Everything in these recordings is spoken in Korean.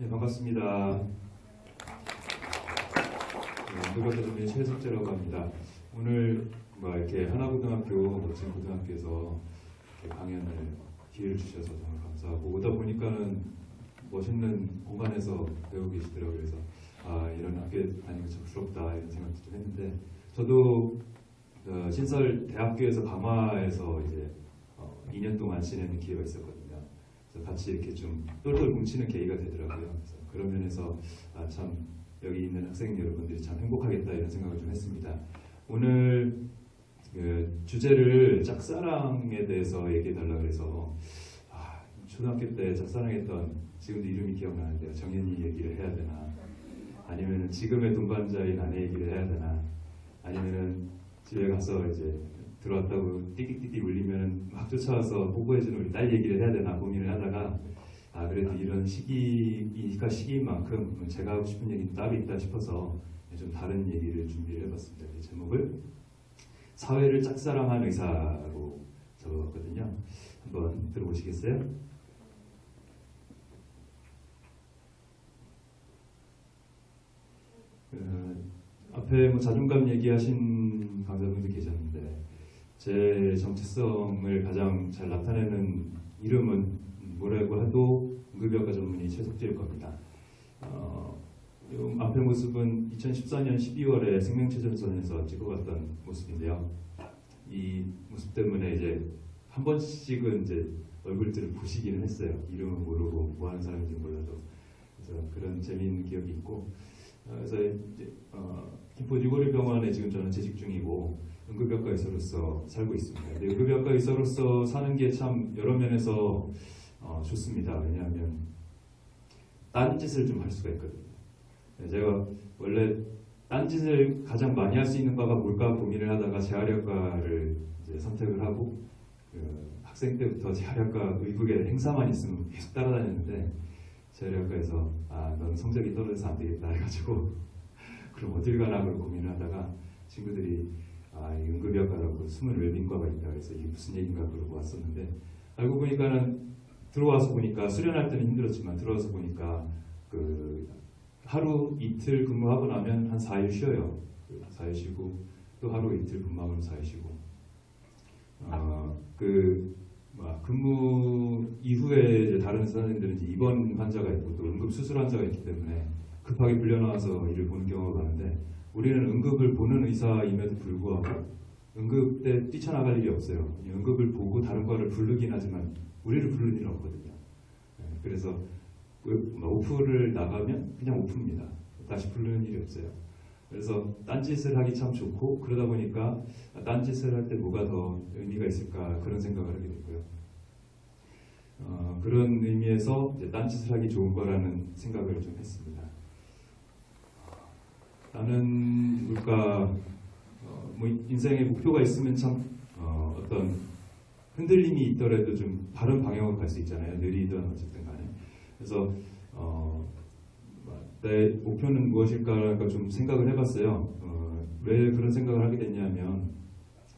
네, 반갑습니다. 응급의료전문의 최석재라고 합니다. 오늘 이렇게 하나고등학교 멋진 고등학교에서 이렇게 강연을 기회를 주셔서 정말 감사하고, 오다 보니까는 멋있는 공간에서 배우고 계시더라고요. 그래서 이런 학교에 다니면 참 부럽다 이런 생각도 좀 했는데, 저도 신설 대학교에서 강화에서 이제 2년 동안 지내는 기회가 있었거든요. 그래서 같이 이렇게 좀 똘똘 뭉치는 계기가 되더라고요. 그래서 그런 면에서 참 여기 있는 학생 여러분들이 참 행복하겠다 이런 생각을 좀 했습니다. 오늘 주제를 짝사랑에 대해서 얘기해달라고 해서 초등학교 때 짝사랑했던, 지금도 이름이 기억나는데요, 정연이 얘기를 해야 되나, 아니면 지금의 동반자인 아내 얘기를 해야 되나, 아니면은 집에 가서 이제 들어왔다고 띠띠띠띠 울리면 막 쫓아와서 보고해주는 우리 딸 얘기를 해야 되나 고민을 하다가, 그래도 이런 시기이니까 시기인 만큼 제가 하고 싶은 얘기는 따로 있다 싶어서 좀 다른 얘기를 준비를 해봤습니다. 제목을 사회를 짝사랑한 의사로 적었거든요. 한번 들어보시겠어요? 앞에 자존감 얘기하신 강사분들 계셨는데, 제 정체성을 가장 잘 나타내는 이름은 뭐라고 해도 응급의학과 전문의 최석재일 겁니다. 앞의 모습은 2014년 12월에 생명체전선에서 찍어봤던 모습인데요. 이 모습 때문에 이제 한 번씩은 이제 얼굴들을 보시기는 했어요. 이름은 모르고 뭐 하는 사람인지 몰라도. 그래서 그런 재미있는 기억이 있고, 그래서 이제 김포 뉴고리병원에 지금 저는 재직 중이고 응급의학과 의사로서 살고 있습니다. 근데 응급의학과 의사로서 사는 게 참 여러 면에서 좋습니다. 왜냐하면 딴짓을 좀 할 수가 있거든요. 제가 원래 딴짓을 가장 많이 할 수 있는 바가 뭘까 고민을 하다가 재활의학과를 이제 선택을 하고, 학생 때부터 재활의학과 의국에 행사만 있으면 계속 따라다녔는데, 재활의학과에서 너는 성적이 떨어져서 안 되겠다 해가지고 그럼 어딜 가나 그런 고민을 하다가 친구들이 응급의학과라고 숨은 웰빙과가 있다 그래서 이게 무슨 얘기인가 그러고 왔었는데, 알고 보니까는 들어와서 보니까 수련할 때는 힘들었지만 들어와서 보니까 하루 이틀 근무하고 나면 한 4일 쉬어요. 4일 쉬고 또 하루 이틀 근무하면 4일 쉬고, 근무 이후에 이제 다른 선생님들은 이제 입원 환자가 있고 또 응급 수술 환자가 있기 때문에 급하게 불려 나와서 일을 보는 경우가 많은데, 우리는 응급을 보는 의사임에도 불구하고 응급 때 뛰쳐나갈 일이 없어요. 응급을 보고 다른 과를 부르긴 하지만 우리를 부르는 일은 없거든요. 그래서 오프를 나가면 그냥 오프입니다. 다시 부르는 일이 없어요. 그래서 딴짓을 하기 참 좋고, 그러다 보니까 딴짓을 할 때 뭐가 더 의미가 있을까 그런 생각을 하게 됐고요. 그런 의미에서 이제 딴짓을 하기 좋은 거라는 생각을 좀 했습니다. 나는 인생에 목표가 있으면 참 어떤 흔들림이 있더라도 좀 다른 방향으로 갈 수 있잖아요. 느리든 어쨌든 간에. 그래서 내 목표는 무엇일까 좀 생각을 해봤어요. 왜 그런 생각을 하게 됐냐면,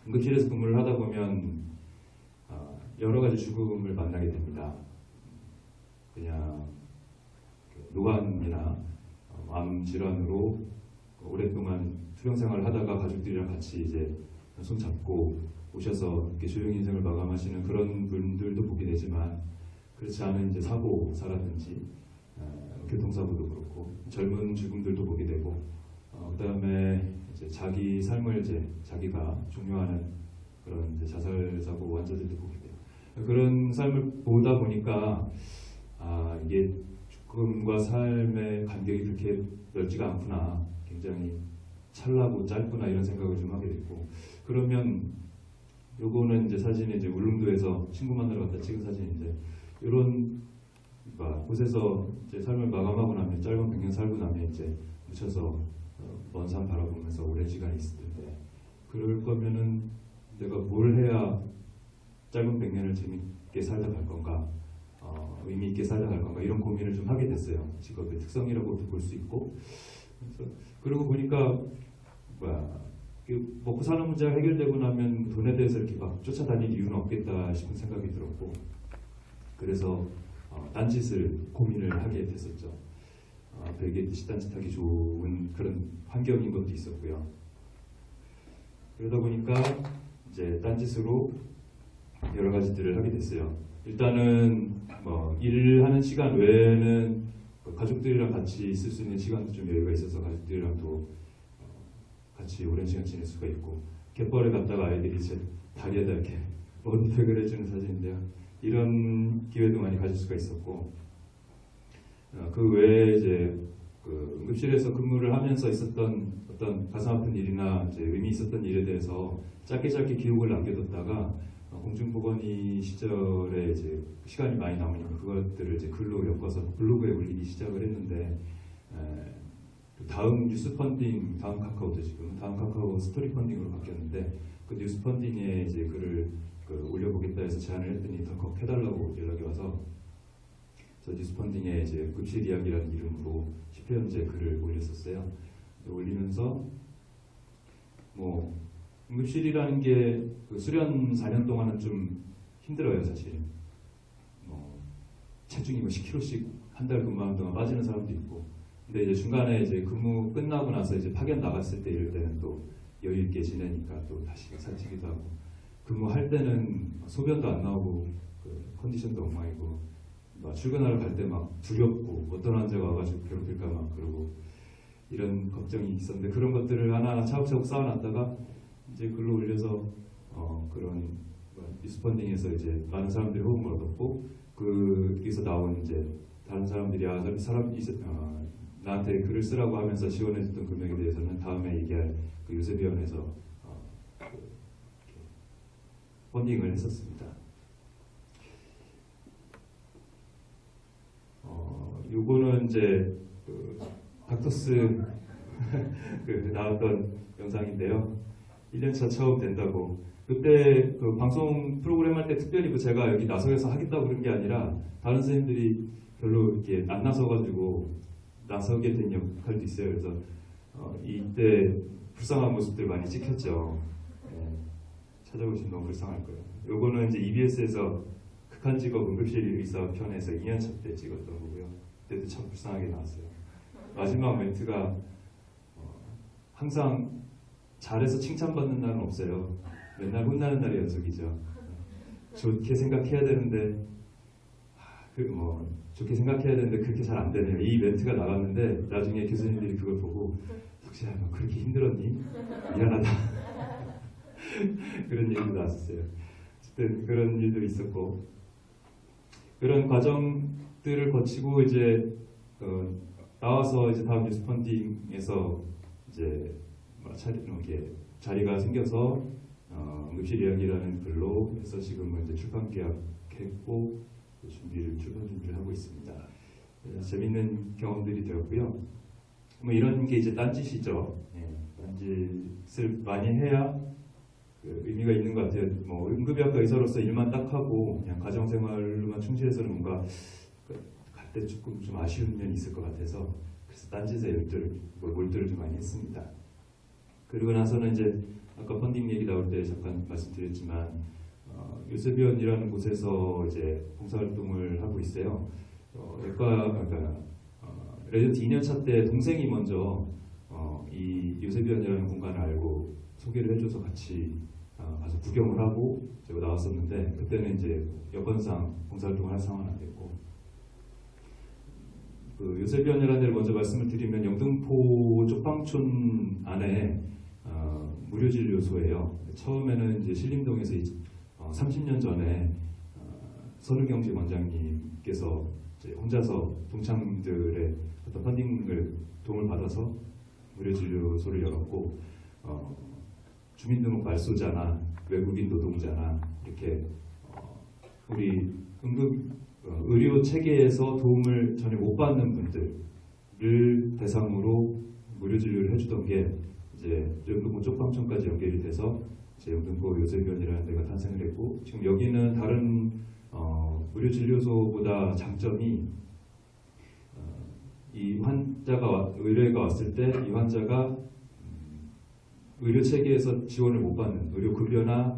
응급실에서 근무를 하다 보면 여러 가지 죽음을 만나게 됩니다. 그냥 노안이나 암 질환으로 오랫동안 투병 생활을 하다가 가족들이랑 같이 이제 손잡고 오셔서 이렇게 조용히 인생을 마감하시는 그런 분들도 보게 되지만, 그렇지 않은 이제 사고사라든지 교통사고도 그렇고 젊은 죽음들도 보게 되고, 그다음에 이제 자기 삶을 이제 자기가 종료하는 그런 이제 자살 사고 환자들도 보게 돼요. 그런 삶을 보다 보니까 이게 죽음과 삶의 간격이 그렇게 넓지가 않구나, 굉장히 찰나고 짧구나 이런 생각을 좀 하게 됐고, 그러면 요거는 이제 사진이 이제 울릉도에서 친구 만나러 갔다 찍은 사진인데, 이런 곳에서 이제 삶을 마감하고 나면, 짧은 100년 살고 나면 이제 묻혀서 먼 산 바라보면서 오랜 시간 있을 텐데, 그럴 거면은 내가 뭘 해야 짧은 100년을 재밌게 살다 갈 건가, 의미 있게 살다 갈 건가, 이런 고민을 좀 하게 됐어요. 직업의 특성이라고도 볼 수 있고. 그래서 그러고 보니까 먹고 사는 문제가 해결되고 나면 돈에 대해서 이렇게 막 쫓아다닐 이유는 없겠다 싶은 생각이 들었고, 그래서 딴짓을 고민을 하게 됐었죠. 되게 딴짓하기 좋은 그런 환경인 것도 있었고요. 그러다 보니까 이제 딴짓으로 여러 가지들을 하게 됐어요. 일단은 뭐 일하는 시간 외에는 가족들이랑 같이 있을 수 있는 시간도 좀 여유가 있어서 가족들이랑도 같이 오랜 시간 지낼 수가 있고, 갯벌에 갔다가 아이들이 제 다리에다 이렇게 머리팩을 해주는 사진인데요. 이런 기회도 많이 가질 수가 있었고, 그 외에 이제 그 응급실에서 근무를 하면서 있었던 어떤 가슴 아픈 일이나 이제 의미 있었던 일에 대해서 짧게 기록을 남겨뒀다가 공중보건의 시절에 이제 시간이 많이 남으니까 그것들을 이제 글로 엮어서 블로그에 올리기 시작을 했는데, 다음 뉴스 펀딩, 다음 카카오도 지금 다음 카카오 스토리 펀딩으로 바뀌었는데, 그 뉴스 펀딩에 이제 글을 올려보겠다 해서 제안을 했더니 덜컥 해달라고 연락이 와서 저 뉴스 펀딩에 이제 급실 이야기라는 이름으로 10회연재 글을 올렸었어요. 올리면서 뭐 응급실이라는 게 그 수련 4년 동안은 좀 힘들어요, 사실. 뭐 체중이 뭐 10kg씩 한 달 근무하는 동안 빠지는 사람도 있고. 근데 이제 중간에 이제 근무 끝나고 나서 이제 파견 나갔을 때 이럴 때는 또 여유 있게 지내니까 또 다시 살찌기도 하고, 근무할 때는 소변도 안 나오고 그 컨디션도 엉망이고, 막 출근하러 갈 때 막 두렵고 어떤 환자가 와가지고 괴롭힐까 막 그러고 이런 걱정이 있었는데, 그런 것들을 하나하나 차곡차곡 쌓아놨다가 이제 글로 올려서 그런 뉴스 펀딩에서 이제 많은 사람들이 호응을 얻었고, 거기서 나온 이제 다른 사람들이 나한테 글을 쓰라고 하면서 지원해줬던 금액에 대해서는 다음에 얘기할 그 요셉위원회에서 펀딩을 했었습니다. 요거는 이제 닥터스 나왔던 영상인데요. 1년차 처음 된다고. 그때 그 방송 프로그램 할 때 특별히 제가 여기 나서서 하겠다고 그런 게 아니라 다른 선생님들이 별로 이렇게 안 나서가지고 나서게 된 역할도 있어요. 그래서 이때 불쌍한 모습들 많이 찍혔죠. 찾아보시면 너무 불쌍할 거예요. 요거는 이제 EBS에서 극한 직업 응급실 의사 편에서 2년차 때 찍었던 거고요. 그때도 참 불쌍하게 나왔어요. 마지막 멘트가 항상 잘해서 칭찬받는 날은 없어요. 맨날 혼나는 날이 연속이죠. 좋게 생각해야 되는데 좋게 생각해야 되는데 그렇게 잘 안 되네요. 이 멘트가 나갔는데 나중에 교수님들이 그걸 보고 덕진아 너 그렇게 힘들었니? 미안하다. 그런 얘기도 나왔어요. 어쨌든 그런 일도 있었고, 그런 과정들을 거치고 이제 나와서 이제 다음 뉴스 펀딩에서 이제 이렇게 자리가 생겨서 응급실 이야기라는 글로 해서 지금은 이제 출판 계약했고 출판 준비를 하고 있습니다. 재밌는 경험들이 되었고요. 뭐 이런 게 이제 딴짓이죠. 딴짓을 많이 해야 의미가 있는 것 같아요. 뭐 응급의학과 의사로서 일만 딱 하고 그냥 가정생활로만 충실해서는 뭔가 갈 때 조금 좀 아쉬운 면이 있을 것 같아서, 그래서 딴짓에 몰두를 좀 많이 했습니다. 그리고 나서는 이제 아까 펀딩 얘기 나올 때 잠깐 말씀드렸지만 요셉위원이라는 곳에서 이제 봉사활동을 하고 있어요. 레전트 2년차 때 동생이 먼저 이 요셉위원이라는 공간을 알고 소개를 해줘서 같이 가서 구경을 하고 제가 나왔었는데, 그때는 이제 여건상 봉사활동을 할 상황은 안 됐고, 그 요셉위원이라는 데를 먼저 말씀을 드리면 영등포 쪽방촌 안에 무료진료소예요. 처음에는 이제 신림동에서 30년 전에 선우경제 원장님께서 이제 혼자서 동창들의 어떤 펀딩을 도움을 받아서 무료진료소를 열었고, 주민등록 말소자나 외국인 노동자나 이렇게 우리 의료 체계에서 도움을 전혀 못 받는 분들을 대상으로 무료 진료를 해주던 게 이제 영등포 쪽방촌까지 연결이 돼서 이제 영등포 요셉위원이라는 데가 탄생을 했고, 지금 여기는 다른 무료 진료소보다 장점이 이 환자가 의뢰가 왔을 때 이 환자가 의료 체계에서 지원을 못 받는 의료 급여나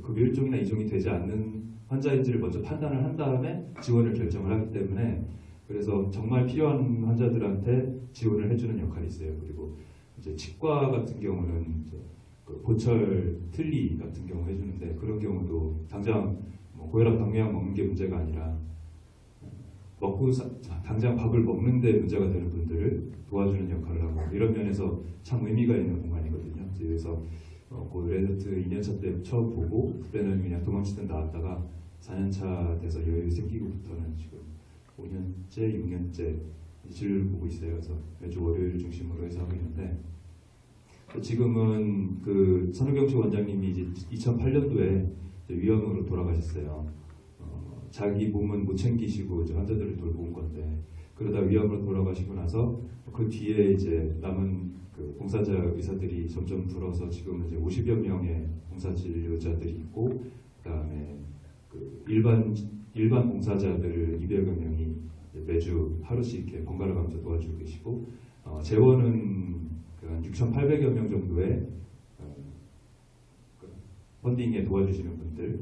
급여 일종이나 이종이 되지 않는 환자인지를 먼저 판단을 한 다음에 지원을 결정을 하기 때문에 그래서 정말 필요한 환자들한테 지원을 해주는 역할이 있어요. 그리고 이제 치과 같은 경우는 이제 그 보철 틀니 같은 경우 해주는데 그런 경우도 당장 뭐 고혈압 당뇨약 먹는 게 문제가 아니라 먹고 당장 밥을 먹는데 문제가 되는 분들을 도와주는 역할을 하고 이런 면에서 참 의미가 있는 공간이거든요. 그래서 그 레드트 2년차 때 처음 보고 그때는 그냥 도망치듯 나왔다가 4년차 돼서 여유 생기고부터는 지금 5년째, 6년째 진료를 보고 있어요. 그래서 매주 월요일 중심으로 해서 하고 있는데 지금은 그 선우경식 원장님이 이제 2008년도에 위암으로 돌아가셨어요. 자기 몸은 못 챙기시고 이제 환자들을 돌보은 건데 그러다 위암으로 돌아가시고 나서 그 뒤에 이제 남은 그 봉사자 의사들이 점점 줄어서 지금은 이제 50여 명의 봉사 진료자들이 있고 그다음에 그 일반 봉사자들 200여 명이 매주 하루씩 이렇게 번갈아 가면서 도와주고 계시고 재원은 한 6,800여 명 정도의 펀딩에 도와주시는 분들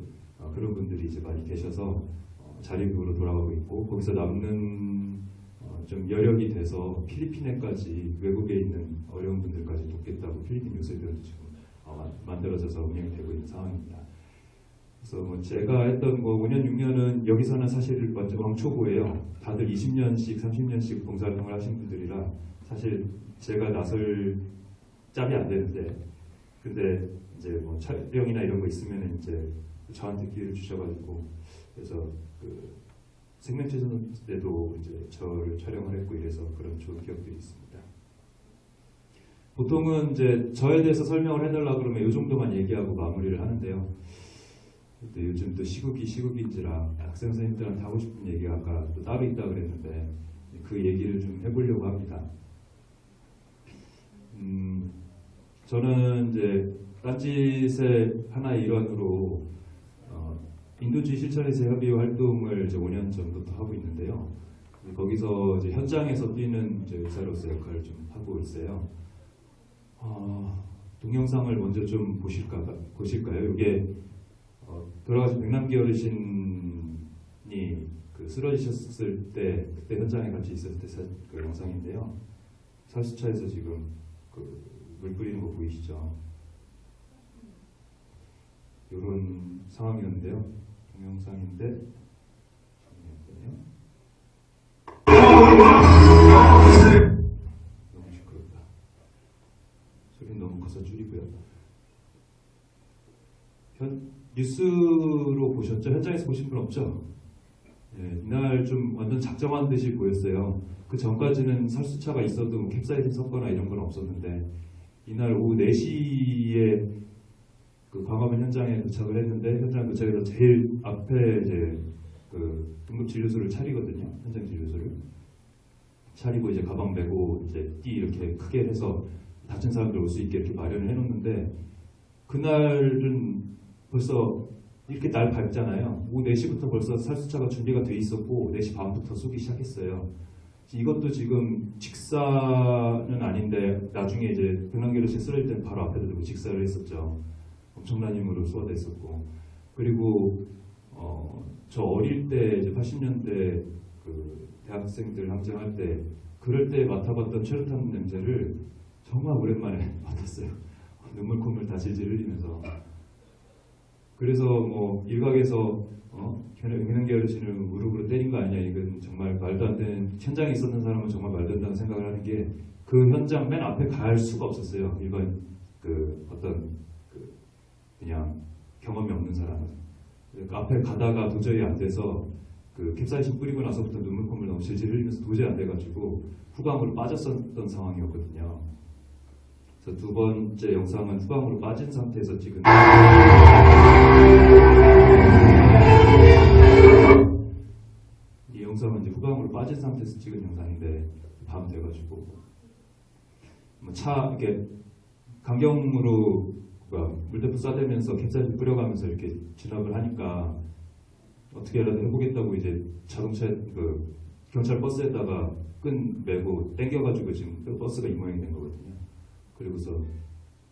그런 분들이 이제 많이 계셔서 자립으로 돌아가고 있고 거기서 남는 좀 여력이 돼서 필리핀에까지 외국에 있는 어려운 분들까지 돕겠다고 필리핀 요새들도 지금 만들어져서 운영이 되고 있는 상황입니다. 그래서 뭐 제가 했던 거 5년 6년은 여기서는 사실 완전 왕초보예요. 다들 20년씩 30년씩 봉사활동을 하신 분들이라 사실 제가 나설 짬이 안 되는데 근데 이제 뭐 촬영이나 이런 거 있으면 이제 저한테 기회를 주셔가지고 그래서 그 생명체전 때도 이제 저를 촬영을 했고 이래서 그런 좋은 기억들이 있습니다. 보통은 이제 저에 대해서 설명을 해달라 그러면 이 정도만 얘기하고 마무리를 하는데요. 근데 요즘 또 시국인지라 학생 선생님들한테 하고 싶은 얘기가 아까 또 따로 있다 그랬는데 그 얘기를 좀 해보려고 합니다. 저는 이제 딴짓의 하나의 일환으로 인도주의 실천에서 협의회 활동을 이제 5년 전부터 하고 있는데요. 거기서 이제 현장에서 뛰는 이제 의사로서 역할을 좀 하고 있어요. 동영상을 먼저 좀 보실까요? 이게 돌아가신 백남기 어르신이 그 쓰러지셨을 때 그때 현장에 같이 있었을 때 그 영상인데요. 살수차에서 지금 그 물 뿌리는 거 보이시죠? 이런 상황이었는데요. 동영상인데 너무 시끄럽다. 소리는 너무 커서 줄이고요. 뉴스로 보셨죠? 현장에서 보신 분 없죠? 네, 이날 좀 완전 작정한 듯이 보였어요. 그 전까지는 살수차가 있어도 뭐 캡사이신 섞거나 이런 건 없었는데 이날 오후 4시에 그 광화문 현장에 도착을 했는데 현장 도착해서 제일 앞에 이제 그 응급진료소를 차리거든요. 현장 진료소를 차리고 이제 가방 메고 이제 띠 이렇게 크게 해서 다친 사람들 올 수 있게 이렇게 마련을 해놓는데 그날은 벌써 이렇게 날 밝잖아요. 오후 4시부터 벌써 살수차가 준비가 돼 있었고 4시 반부터 쏘기 시작했어요. 이것도 지금 직사는 아닌데 나중에 이제 백남기 어르신 쓰러질 때는 바로 앞에다 두고 직사를 했었죠. 엄청난 힘으로 쏘아댔었고 그리고 저 어릴 때 이제 80년대 그 대학생들 항쟁할 때 그럴 때 맡아봤던 최루탄 냄새를 정말 오랜만에 맡았어요. 눈물 콧물 다 질질 흘리면서 그래서 뭐 일각에서 백남기 어르신을 무릎으로 때린 거 아니냐 이건 정말 말도 안 되는 현장에 있었던 사람은 정말 말도 안 된다는 생각을 하는 게 그 현장 맨 앞에 갈 수가 없었어요. 일반 그 어떤 그 그냥 경험이 없는 사람은 그 앞에 가다가 도저히 안 돼서 그 캡사이신 뿌리고 나서부터 눈물 콧물 너무 질질 흘리면서 도저히 안 돼가지고 후광으로 빠졌었던 상황이었거든요. 그래서 두 번째 영상은 후광으로 빠진 상태에서 찍은 이 영상은 이제 후광으로 빠진 상태에서 찍은 영상인데 밤 돼가지고 차 이렇게 강경으로 물대포 쏴대면서 캡사이신 뿌려가면서 이렇게 진압을 하니까 어떻게라도 해보겠다고 이제 자동차 그 경찰 버스에다가 끈 매고 당겨가지고 지금 버스가 이 모양이 된 거거든요. 그리고서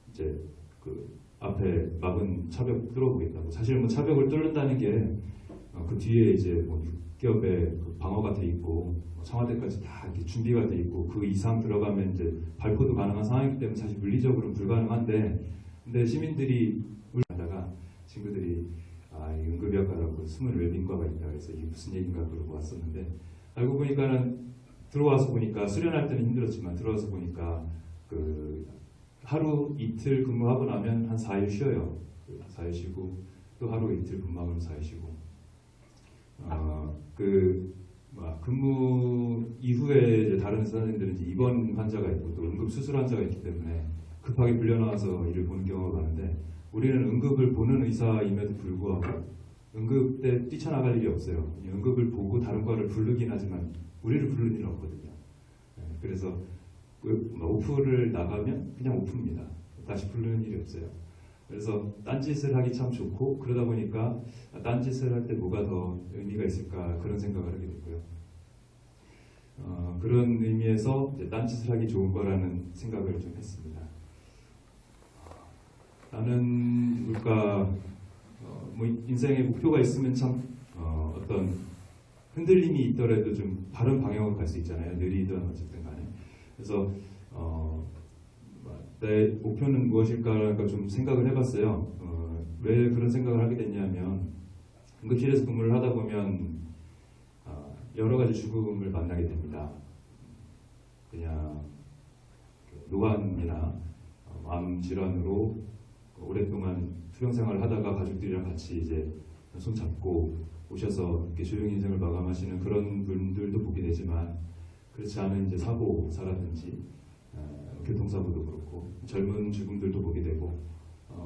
이제 그 앞에 막은 차벽 뚫어보겠다고. 사실 뭐 차벽을 뚫는다는 게 그 뒤에 이제 뭐 기업에 그 방어가 돼 있고 청와대까지 다 이렇게 준비가 돼 있고 그 이상 들어가면 이제 발포도 가능한 상황이기 때문에 사실 물리적으로는 불가능한데, 근데 시민들이 하다가 친구들이 이 응급의학과라고 숨은 웰빙과가 있다 그래서 이게 무슨 얘기인가 그러고 왔었는데, 알고 보니까는 들어와서 보니까 수련할 때는 힘들었지만 들어와서 보니까 그 하루 이틀 근무하고 나면 한 4일 쉬어요. 4일 쉬고 또 하루 이틀 근무하면 4일 쉬고 근무 이후에 이제 다른 의사들은 이제 입원 환자가 있고 또 응급 수술 환자가 있기 때문에 급하게 불려 나와서 일을 보는 경우가 많은데, 우리는 응급을 보는 의사임에도 불구하고 응급 때 뛰쳐나갈 일이 없어요. 응급을 보고 다른 과를 부르긴 하지만 우리를 부를 일은 없거든요. 그래서 오프를 나가면 그냥 오프입니다. 다시 부르는 일이 없어요. 그래서 딴짓을 하기 참 좋고, 그러다 보니까 딴짓을 할 때 뭐가 더 의미가 있을까 그런 생각을 하게 됐고요. 그런 의미에서 이제 딴짓을 하기 좋은 거라는 생각을 좀 했습니다. 나는 뭐 인생에 목표가 있으면 참 어떤 흔들림이 있더라도 좀 바른 방향으로 갈 수 있잖아요. 느리든 어쨌든 간에. 그래서 내 목표는 무엇일까 좀 생각을 해봤어요. 왜 그런 생각을 하게 됐냐면, 응급실에서 근무를 하다 보면 여러 가지 죽음을 만나게 됩니다. 그냥 노안이나 암 질환으로 오랫동안 투병 생활을 하다가 가족들이랑 같이 이제 손잡고 오셔서 이렇게 조용히 인생을 마감하시는 그런 분들도 보게 되지만, 그렇지 않은 이제 사고사라든지 교통사고도 그렇고 젊은 죽음들도 보게 되고,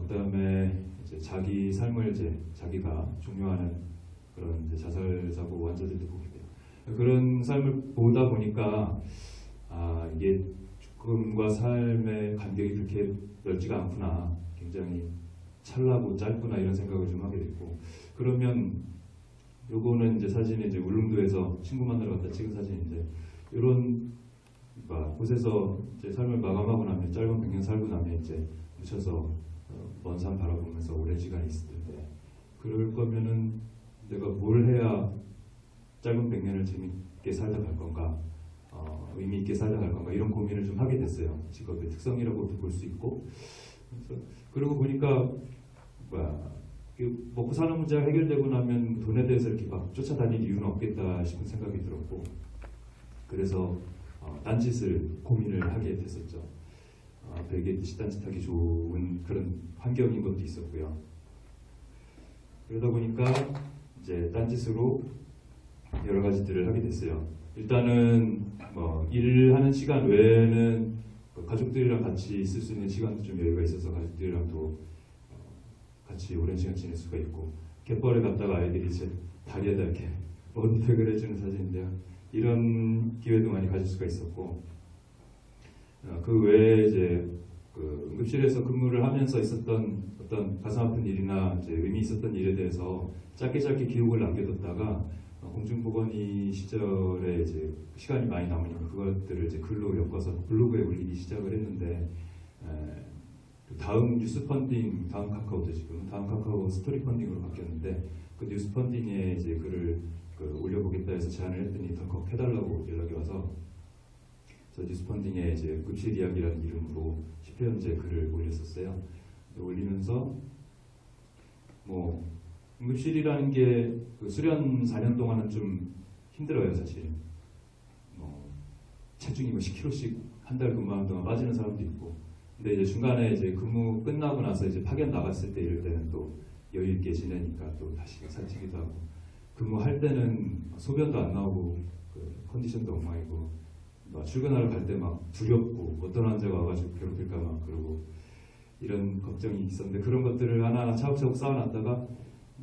그다음에 이제 자기 삶을 이제 자기가 종료하는 그런 이제 자살 사고 환자들도 보게 돼요. 그런 삶을 보다 보니까 이게 죽음과 삶의 간격이 그렇게 넓지가 않구나, 굉장히 찰나고 짧구나 이런 생각을 좀 하게 됐고, 그러면 요거는 이제 사진이 이제 울릉도에서 친구 만나러 갔다 찍은 사진인데, 이런 곳에서 이제 삶을 마감하고 나면 짧은 100년 살고 나면 이제 묻혀서 먼 산 바라보면서 오랜 시간이 있을 텐데, 그럴 거면은 내가 뭘 해야 짧은 100년을 재밌게 살다 갈 건가, 의미 있게 살다 갈 건가, 이런 고민을 좀 하게 됐어요. 직업의 특성이라고도 볼 수 있고. 그러고 보니까 먹고 사는 문제가 해결되고 나면 돈에 대해서 이렇게 막 쫓아다닐 이유는 없겠다 싶은 생각이 들었고, 그래서 딴짓을 고민을 하게 됐었죠. 앞에 얘기했듯이 딴짓하기 좋은 그런 환경인 것도 있었고요. 그러다 보니까 이제 딴짓으로 여러 가지들을 하게 됐어요. 일단은 일하는 시간 외에는 가족들이랑 같이 있을 수 있는 시간도 좀 여유가 있어서 가족들이랑도 같이 오랜 시간 지낼 수가 있고, 갯벌에 갔다가 아이들이 이제 다리에다 이렇게 머리색을 해주는 사진인데요. 이런 기회도 많이 가질 수가 있었고, 그 외에 이제 그 응급실에서 근무를 하면서 있었던 어떤 가슴 아픈 일이나 이제 의미 있었던 일에 대해서 짧게 기록을 남겨뒀다가 공중보건의 시절에 이제 시간이 많이 남으니까 그것들을 이제 글로 엮어서 블로그에 올리기 시작을 했는데, 다음 뉴스 펀딩, 다음 카카오도 지금 다음 카카오 스토리 펀딩으로 바뀌었는데, 그 뉴스 펀딩에 이제 글을 올려보겠다 해서 제안을 했더니 덜컥 해달라고 연락이 와서, 그래서 뉴스 펀딩에 이제 응급실 이야기라는 이름으로 10회연재 글을 올렸었어요. 올리면서 응급실이라는 게 수련 4년 동안은 좀 힘들어요, 사실. 체중이 10kg씩 한 달 근무하는 동안 빠지는 사람도 있고. 근데 이제 중간에 이제 근무 끝나고 나서 이제 파견 나갔을 때 이럴 때는 또 여유 있게 지내니까 또 다시 살찌기도 하고, 근무할 때는 소변도 안 나오고 컨디션도 엉망이고, 출근하러 갈 때 막 두렵고 어떤 환자가 와가지고 괴롭힐까 막 그러고 이런 걱정이 있었는데, 그런 것들을 하나하나 차곡차곡 쌓아놨다가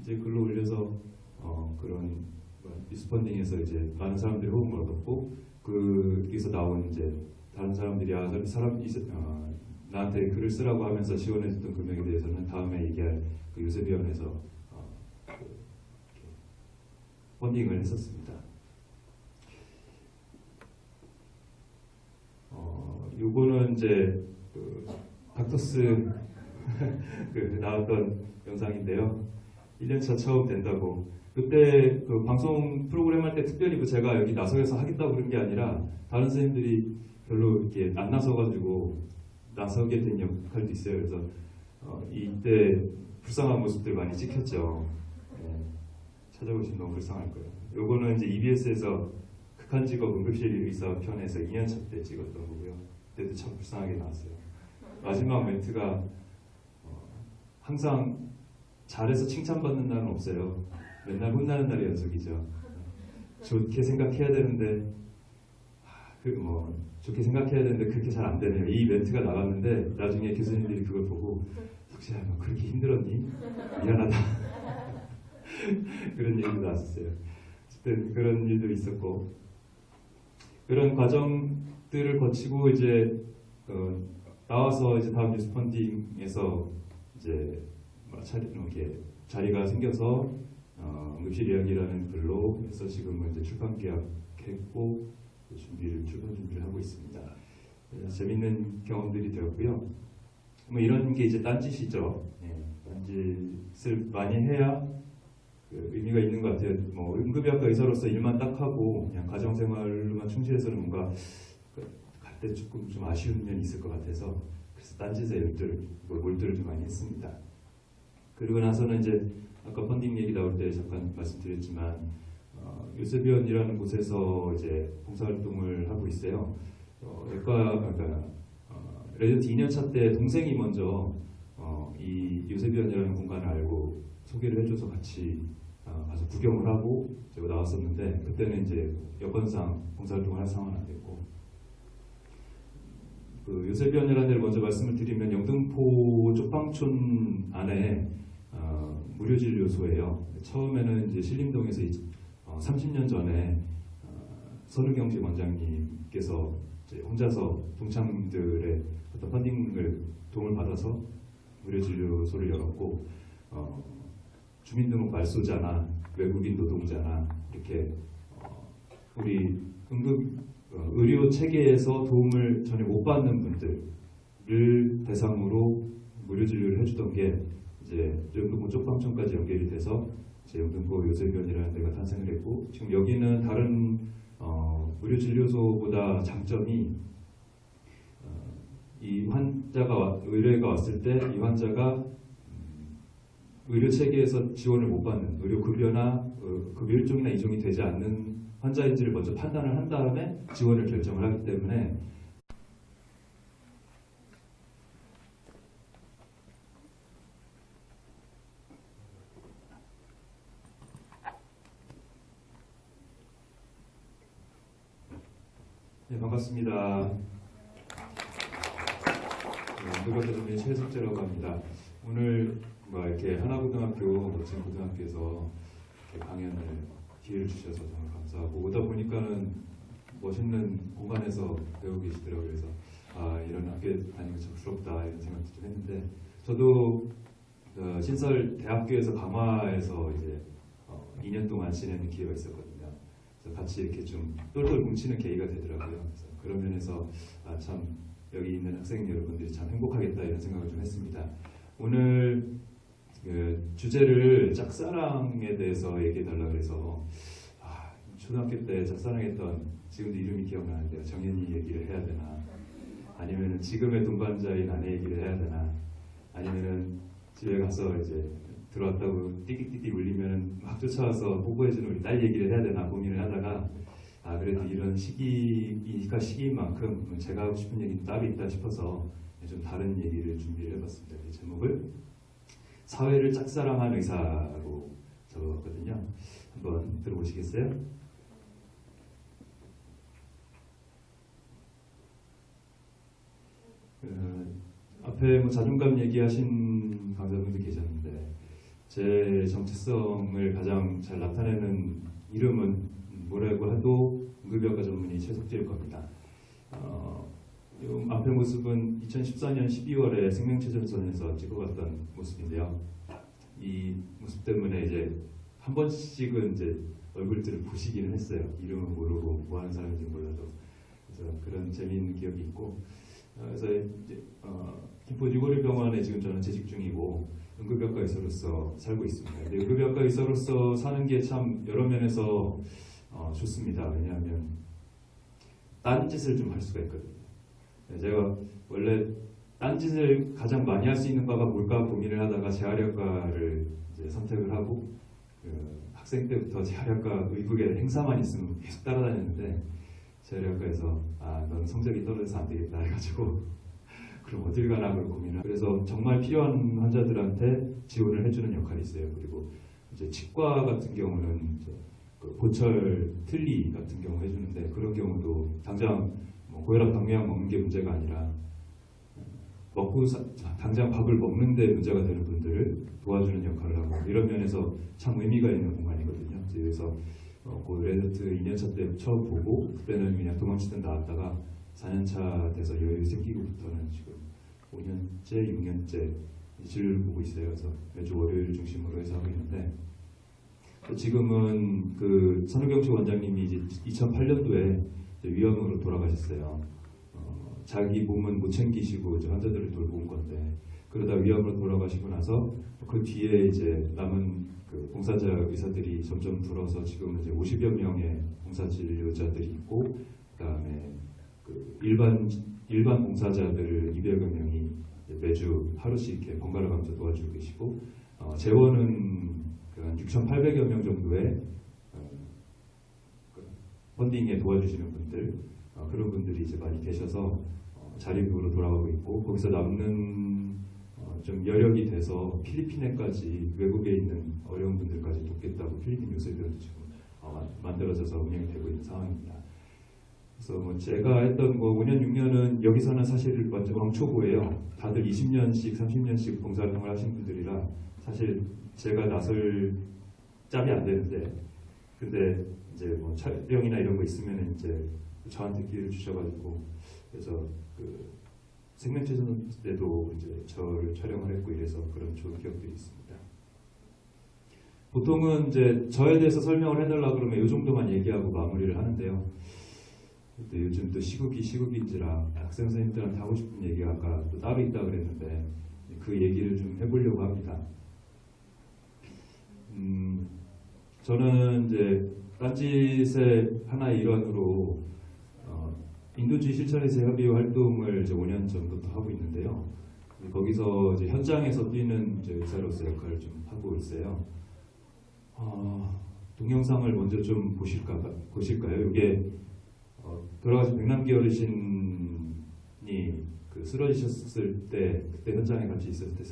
이제 글로 올려서 그런 뉴스 펀딩에서 이제 많은 사람들이 호응을 얻었고, 거기서 나온 이제 다른 사람들이 나한테 글을 쓰라고 하면서 지원해줬던 금액에 대해서는 다음에 얘기할 그 요셉위원회에서 펀딩을 했었습니다. 요거는 이제 닥터스 나왔던 영상인데요. 1년차 처음 된다고 그때 그 방송 프로그램 할 때 특별히 그 제가 여기 나서서 하겠다고 그런 게 아니라 다른 선생님들이 별로 이렇게 안 나서가지고 나서게 된 역할도 있어요. 그래서 이때 불쌍한 모습들 많이 찍혔죠. 네, 찾아보시면 너무 불쌍할 거예요. 요거는 이제 EBS에서 극한 직업 응급실 의사 편에서 2년차 때 찍었던 거고요. 그때도 참 불쌍하게 나왔어요. 마지막 멘트가 항상 잘해서 칭찬받는 날은 없어요. 맨날 혼나는 날이 연속이죠. 좋게 생각해야 되는데 좋게 생각해야 되는데 그렇게 잘 안 되네요. 이 멘트가 나갔는데 나중에 교수님들이 그걸 보고 석시야 너 그렇게 힘들었니? 미안하다. 그런 얘기도 나왔어요. 어쨌든 그런 일도 있었고 그런 과정들을 거치고 이제 나와서 이제 다음 뉴스 펀딩에서 이제 이렇게 자리가 생겨서 응급실 이야기라는 글로 해서 지금은 이제 출판 계약했고 출판 준비를 하고 있습니다. 재밌는 경험들이 되었고요. 뭐 이런 게 이제 딴짓이죠. 예, 딴짓을 많이 해야 그 의미가 있는 것 같아요. 뭐 응급의학과 의사로서 일만 딱 하고 그냥 가정생활로만 충실해서는 뭔가 갈 때 조금 좀 아쉬운 면이 있을 것 같아서 그래서 딴짓에 몰두를 좀 많이 했습니다. 그리고 나서는 이제 아까 펀딩 얘기 나올 때 잠깐 말씀드렸지만 요셉병원이라는 곳에서 이제 봉사활동을 하고 있어요. 그러니까 레전드 2년차 때 동생이 먼저 이 요셉병원이라는 공간을 알고 소개를 해줘서 같이 가서 구경을 하고 제가 나왔었는데 그때는 이제 여건상 봉사활동을 할 상황은 안 됐고 그 요셉병원이라는 데를 먼저 말씀을 드리면 영등포 쪽방촌 안에 무료진료소예요. 처음에는 이제 신림동에서 30년 전에 서르경지 원장님께서 이제 혼자서 동창들의 어떤 펀딩을 도움을 받아서 무료진료소를 열었고 주민등록 말소자나 외국인 노동자나 이렇게 우리 의료 체계에서 도움을 전혀 못 받는 분들을 대상으로 무료 진료를 해주던 게 이제 영등포 쪽방촌까지 연결이 돼서 이제 영등포 요셉병원이라는 데가 탄생을 했고 지금 여기는 다른 무료 진료소보다 장점이 이 환자가 의뢰가 왔을 때 이 환자가 의료 체계에서 지원을 못 받는 의료 급여나 급여 1종이나 2종이 되지 않는 환자인지를 먼저 판단을 한 다음에 지원을 결정을 하기 때문에 네, 반갑습니다. 응급의학과 최석재라고 합니다. 오늘 이렇게 하나고등학교 멋진 고등학교에서 이렇게 강연을 기회를 주셔서 정말 감사하고 오다 보니까는 멋있는 공간에서 배우고 계시더라고요. 그래서 이런 학교에 다니는 게 참 부럽다 이런 생각도 좀 했는데 저도 신설 대학교에서 강화에서 이제 2년 동안 지내는 기회가 있었거든요. 그래서 같이 이렇게 좀 똘똘 뭉치는 계기가 되더라고요. 그래서 그런 면에서 참 여기 있는 학생 여러분들이 참 행복하겠다 이런 생각을 좀 했습니다. 오늘 주제를 짝사랑에 대해서 얘기해달라고 해서 초등학교 때 짝사랑했던 지금도 이름이 기억나는데요. 정연이 얘기를 해야 되나 아니면 지금의 동반자인 아내 얘기를 해야 되나 아니면 집에 가서 이제 들어왔다고 띠띠띠띠 울리면 막 쫓아와서 보고해주는 우리 딸 얘기를 해야 되나 고민을 하다가 그래도 이런 시기인 만큼 제가 하고 싶은 얘기는 따로 있다 싶어서 좀 다른 얘기를 준비를 해봤습니다. 이 제목을 사회를 짝사랑한 의사라고 적어봤거든요. 한번 들어보시겠어요? 앞에 자존감 얘기하신 강사분들 계셨는데 제 정체성을 가장 잘 나타내는 이름은 뭐라고 해도 응급의학과 전문의 최석재일 겁니다. 이 앞의 모습은 2014년 12월에 생명체전선에서 찍어봤던 모습인데요. 이 모습 때문에 이제 한 번씩은 이제 얼굴들을 보시기는 했어요. 이름은 모르고 뭐 하는 사람인지 몰라도. 그래서 그런 재미있는 기억이 있고 그래서 이제 부디고리병원에 지금 저는 재직 중이고 응급의학과 의사로서 살고 있습니다. 근데 응급의학과 의사로서 사는 게 참 여러 면에서 좋습니다. 왜냐하면 딴짓을 좀 할 수가 있거든요. 제가 원래 딴짓을 가장 많이 할 수 있는 과가 뭘까 고민을 하다가 재활의학과를 이제 선택을 하고 학생 때부터 재활의학과 의국에 행사만 있으면 계속 따라다녔는데 재활의학과에서 넌 성적이 떨어져서 안 되겠다 해가지고 그럼 어딜 가나 그걸 고민을. 그래서 정말 필요한 환자들한테 지원을 해주는 역할이 있어요. 그리고 이제 치과 같은 경우는 이제 그 보철 틀니 같은 경우 해주는데 그런 경우도 당장 뭐 고혈압 당뇨약 먹는 게 문제가 아니라 먹고 당장 밥을 먹는데 문제가 되는 분들을 도와주는 역할을 하고 이런 면에서 참 의미가 있는 공간이거든요. 그래서 그 레드트 2년차 때 처음 보고 그때는 그냥 도망치듯 나왔다가 4년차 돼서 여유 생기고부터는 지금 5년째, 6년째 진료를 보고 있어요. 그래서 매주 월요일 중심으로 해서 하고 있는데 지금은 그 선우경초 원장님이 이제 2008년도에 위암으로 돌아가셨어요. 자기 몸은 못 챙기시고 이제 환자들을 돌보은 건데 그러다 위암으로 돌아가시고 나서 그 뒤에 이제 남은 그 봉사자 의사들이 점점 줄어서 지금은 이제 50여 명의 봉사 진료자들이 있고 그다음에 그 일반 봉사자들 200여 명이 매주 하루씩 이렇게 번갈아 가면서 도와주고 계시고 재원은 한 6,800여 명 정도의 펀딩에 도와주시는 분들 그런 분들이 이제 많이 계셔서 자립으로 돌아가고 있고 거기서 남는 좀 여력이 돼서 필리핀에까지 외국에 있는 어려운 분들까지 돕겠다고 필리핀 요새들도 지금 만들어져서 운영이 되고 있는 상황입니다. 그래서 뭐 제가 했던 뭐 5년 6년은 여기서는 사실 완전 왕초보예요. 다들 20년씩 30년씩 봉사활동을 하신 분들이라 사실 제가 나설 짬이 안 되는데 근데 이제 뭐 촬영이나 이런 거 있으면 이제 저한테 기회를 주셔가지고 그래서 그 생명체전 때도 이제 저를 촬영을 했고 이래서 그런 좋은 기억들이 있습니다. 보통은 이제 저에 대해서 설명을 해달라 그러면 이 정도만 얘기하고 마무리를 하는데요. 근데 요즘 또 시국인지라 학생 선생님들한테 하고 싶은 얘기가 아까 또 따로 있다 그랬는데 그 얘기를 좀 해보려고 합니다. 저는 이제 딴짓의 하나의 일환으로 인도주의 실천에서 협의 활동을 이제 5년 전부터 하고 있는데요. 거기서 이제 현장에서 뛰는 이제 의사로서 역할을 좀 하고 있어요. 동영상을 먼저 좀 보실까요? 이게 돌아가신 백남기 어르신이 그 쓰러지셨을 때 그때 현장에 같이 있었을 때